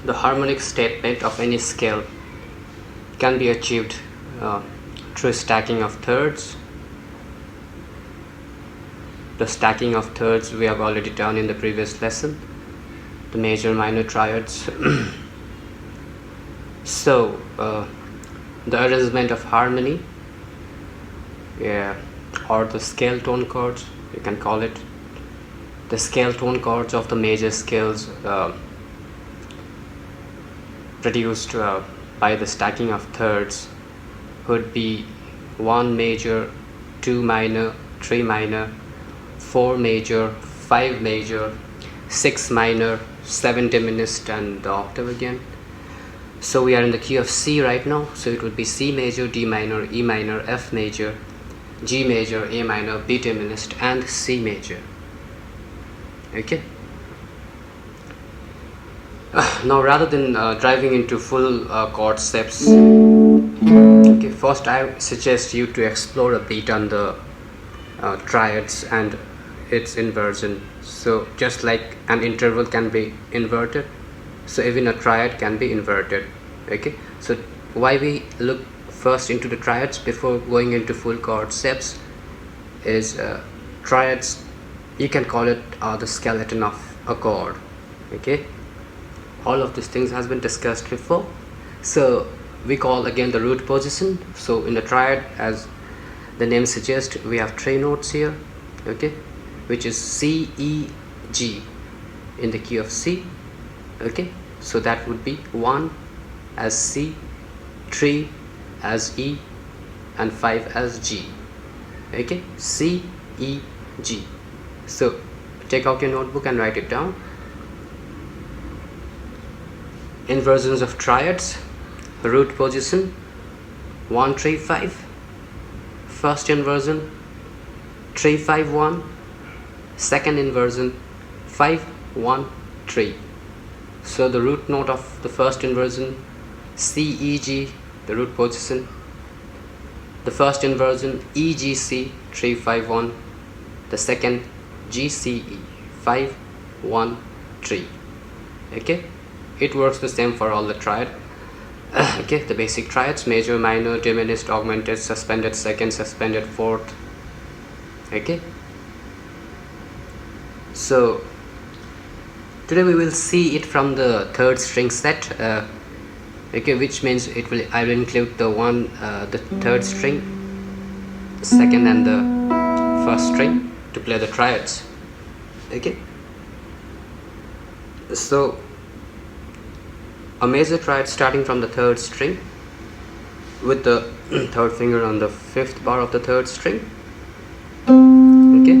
The harmonic statement of any scale can be achieved through stacking of thirds. The stacking of thirds we have already done in the previous lesson, the major minor triads. So the arrangement of harmony, or the scale tone chords, you can call it, the scale tone chords of the major scales produced by the stacking of thirds would be 1 major, 2 minor, 3 minor, 4 major, 5 major, 6 minor, 7 diminished, and the octave again. So we are in the key of C right now, so it would be C major, D minor, E minor, F major, G major, A minor, B diminished, and C major. Okay. Now rather than driving into full chord steps, okay, first I suggest you to explore a bit on the triads and its inversion. So just like an interval can be inverted, so even a triad can be inverted. Okay, so why we look first into the triads before going into full chord steps is triads, you can call it the skeleton of a chord. Okay, all of these things has been discussed before. So we call again the root position. So in the triad, as the name suggests, we have 3 notes here, okay, which is C, E, G in the key of C. Okay, so that would be 1 as C, 3 as E, and 5 as G. Okay, C, E, G. So take out your notebook and write it down. Inversions of triads, root position 1 3 5, first inversion 3 5 1, second inversion 5 1 3. So the root note of the first inversion C E G, the root position, the first inversion E G C 3 5 1, the second G C E 5 1 3. Okay, it works the same for all the triad. Okay, the basic triads: major, minor, diminished, augmented, suspended second, suspended fourth. Okay, so today we will see it from the third string set. Okay, which means I will include the third string, second, and the first string to play the triads. Okay, so a major triad starting from the third string with the third finger on the 5th bar of the third string. Okay,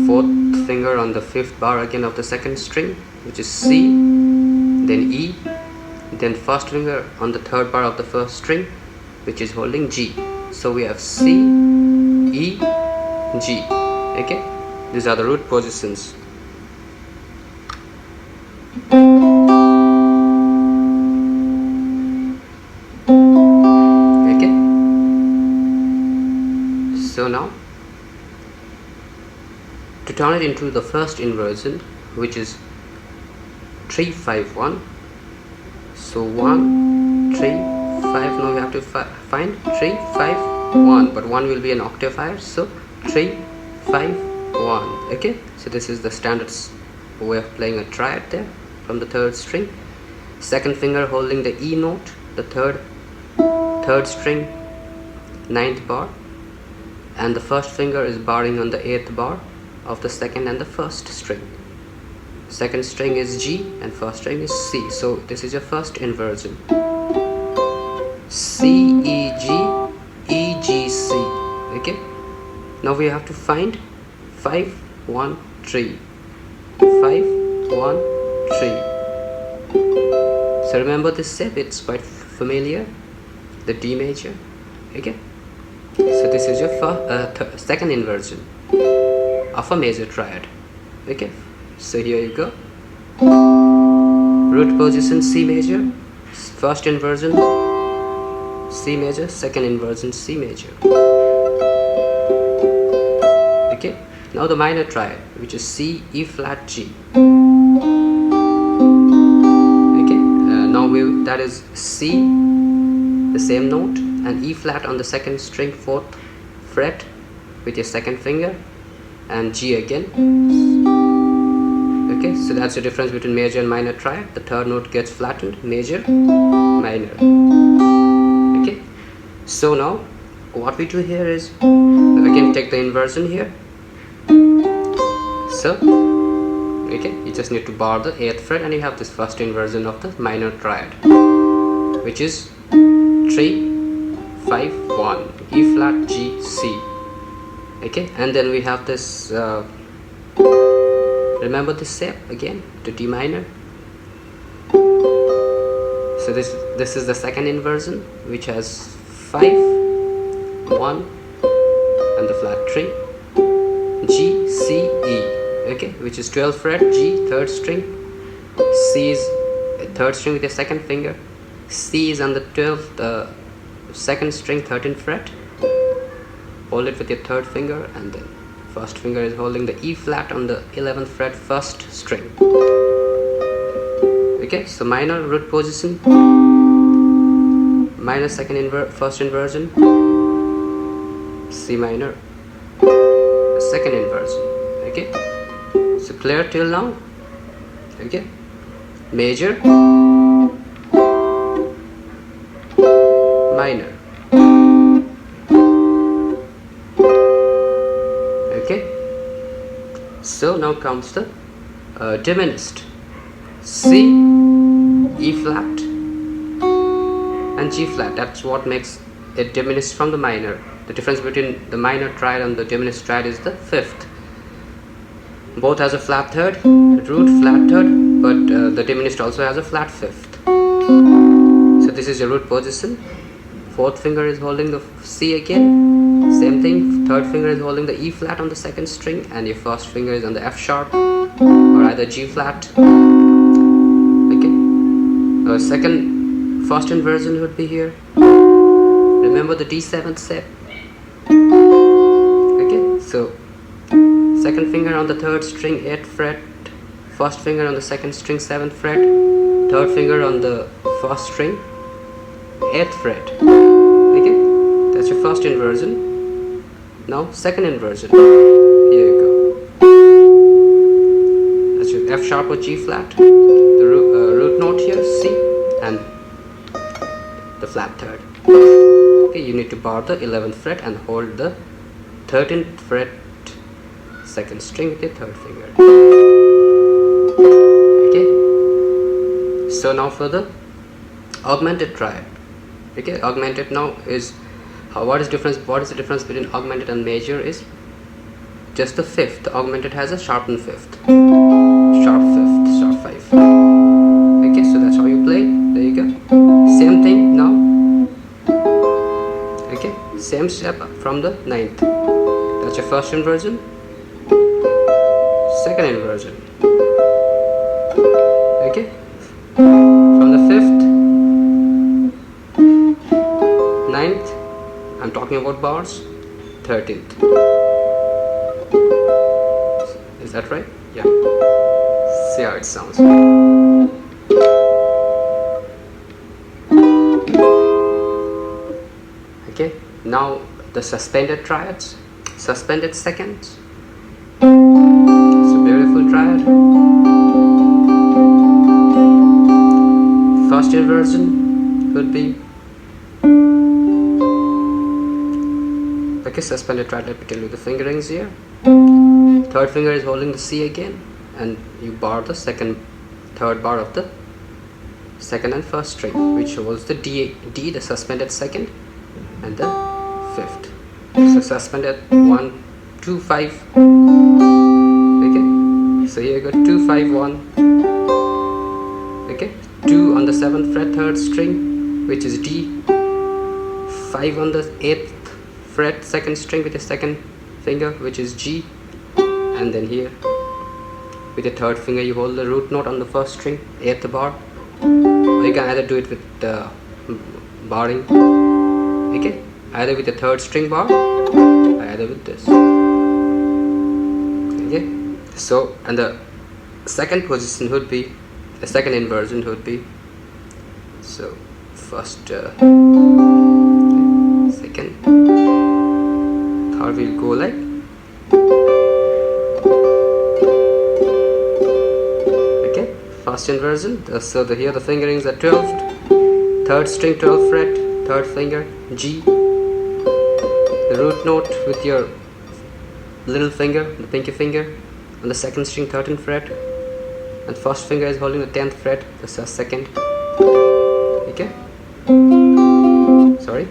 4th finger on the 5th bar again of the second string, which is C, then E, then first finger on the 3rd bar of the first string, which is holding G. So we have C, E, G. Okay, these are the root positions. So now, to turn it into the first inversion, which is 3 5 1, so 1 3 5. Now we have to find 3, 5, 1, but 1 will be an octave higher, so 3, 5, 1. Okay, so this is the standard way of playing a triad there from the third string. Second finger holding the E note, the third string, 9th bar, and the first finger is barring on the 8th bar of the second and the first string. Second string is G and first string is C. So this is your first inversion. C, E, G, E, G, C. Okay. Now we have to find 5, 1, 3. 5, 1, 3. So remember this shape, it's quite familiar. The D major. Okay. So this is your second inversion of a major triad. Okay. So here you go. Root position C major, first inversion C major, second inversion C major. Okay. Now the minor triad, which is C, E flat, G. Okay. Now that is C, the same note, and E flat on the second string, 4th fret with your second finger, and G again. Okay, so that's the difference between major and minor triad. The third note gets flattened, major, minor. Okay, so now what we do here is again take the inversion here. So okay, you just need to bar the 8th fret and you have this first inversion of the minor triad, which is 3, 5, 1, E flat, G, C. Okay, and then we have this remember this shape again, to D minor. So this is the second inversion, which has 5, 1 and the flat 3, G, C, E. Okay, which is 12th fret, G, 3rd string, C is 3rd string with your second finger, C is on the 12th, 2nd string, 13th fret. Hold it with your 3rd finger, and then first finger is holding the E flat on the 11th fret, 1st string. Okay, so minor root position, minor first inversion, C minor, second inversion. Okay, so clear till now. Okay, major, minor. So now comes the diminished C, E flat and G flat. That's what makes it diminished from the minor. The difference between the minor triad and the diminished triad is the 5th. Both has a flat 3rd, root flat 3rd, but the diminished also has a flat 5th. So this is your root position. 4th finger is holding the C again. Same thing, 3rd finger is holding the E flat on the 2nd string, and your 1st finger is on the F sharp or either G flat. Okay, first inversion would be here. Remember the D7 step. Okay, so 2nd finger on the 3rd string, 8th fret, 1st finger on the 2nd string, 7th fret, 3rd finger on the 1st string, 8th fret. Okay, that's your first inversion. Now second inversion, here you go. That's your F sharp or G flat, the root note here, C, and the flat 3rd. Okay, you need to bar the 11th fret and hold the 13th fret, 2nd string with your 3rd finger. Okay, so now for the augmented triad. Okay, augmented now is what is the difference between augmented and major is just the 5th. The augmented has a sharpened 5th, sharp 5th, sharp 5. Okay, so that's how you play. There you go. Same thing now. Okay, same step from the 9th. That's your first inversion, second inversion. Okay, from the 5th, 9th, I'm talking about bars, 13th. Is that right? Yeah. See how it sounds. Okay, now the suspended triads, suspended seconds. It's a beautiful triad. First inversion would be, okay, suspended triad. Let me tell you the fingerings here. Third finger is holding the C again, and you bar the third bar of the second and first string, which holds the D, the suspended second, and the fifth. So suspended 1, 2, 5. Okay, so here you got 2, 5, 1. Okay, 2 on the 7th fret, 3rd string, which is D. 5 on the 8th fret, 2nd string with the 2nd finger, which is G. And then here with the 3rd finger you hold the root note on the 1st string, 8th bar. Or you can either do it with barring. Okay, either with the 3rd string bar, either with this. Okay, so, and the second position would be, the second inversion would be, so first, second, third will go like, okay, first inversion. So here the fingerings are 12th, 3rd string, 12th fret, 3rd finger, G, the root note with your little finger, the pinky finger, on the 2nd string, 13th fret, and first finger is holding the 10th fret, the 2nd. Okay, sorry,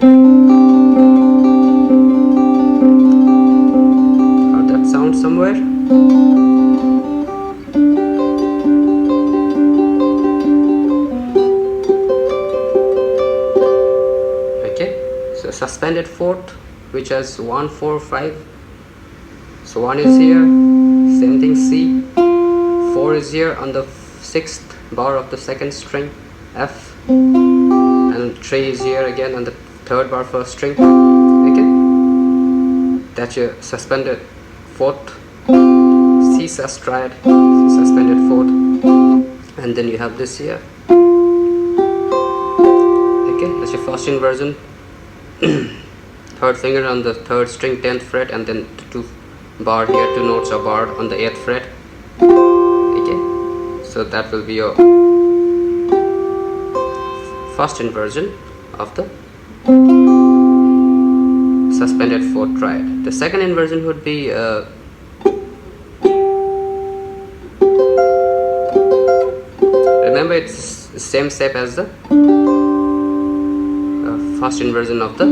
heard that sound somewhere? Okay, so suspended fourth, which has 1, 4, 5. So 1 is here, same thing, C. 4 is here on the 6th bar of the 2nd string, F. And 3 is here again on the 3rd bar, 1st string. Okay, that's your suspended 4th, C sus triad, suspended 4th. And then you have this here. Okay, that's your first inversion. 3rd finger on the 3rd string, 10th fret, and then the 2 bar here, 2 notes are barred on the 8th fret. Okay, so that will be your first inversion of the suspended 4th triad. The second inversion would be remember it's the same step as the first inversion of the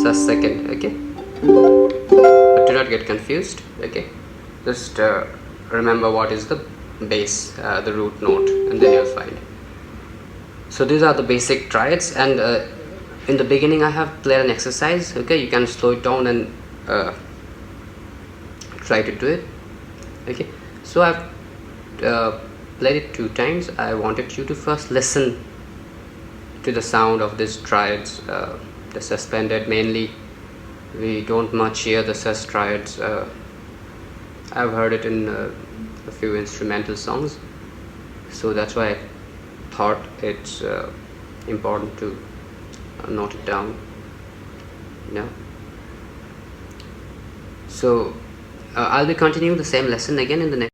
sus second. Okay, but do not get confused. Okay, just remember what is the bass, the root note, and then you'll find. So these are the basic triads, and in the beginning I have played an exercise. Okay, you can slow it down and try to do it. Okay, so I've played it 2 times. I wanted you to first listen to the sound of these triads, the suspended mainly. We don't much hear the sus triads. I've heard it in a few instrumental songs, so that's why I thought it's important to note it down. So I'll be continuing the same lesson again in the next